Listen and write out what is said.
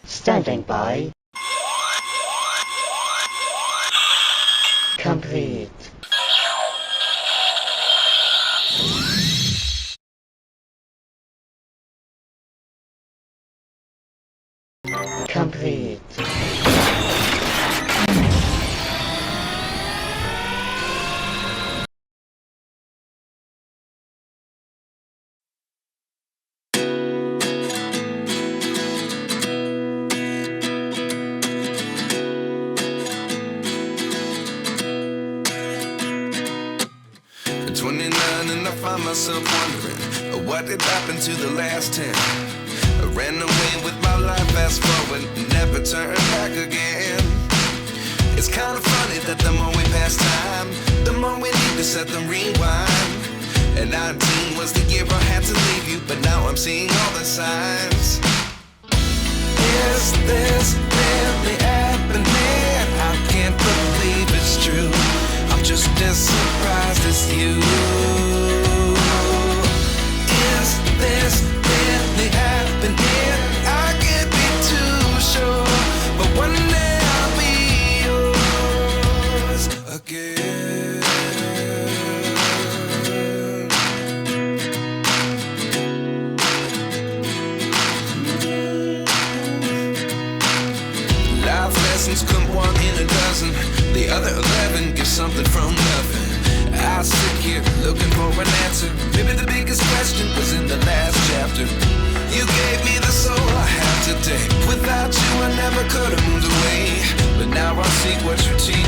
Standing by. Complete. Complete. At 29 and I find myself wondering what did happen to the last 10. I ran away with my life, fast forward, never turn back again. It's kind of funny that the more we pass time, the more we need to set the rewind. And 19 was the year I had to leave you, but now I'm seeing all the signs. Is this really happening? I can't believe it's true. I'm just as surprised as you. Is this really happening? I can't be too sure, but one day I'll be yours again. Life lessons come one in a dozen. The other 11 give something from nothing. I sit here looking for an answer. Maybe the biggest question was in the last chapter. You gave me the soul I have today. Without you I never could have moved away. But now I see what you teach.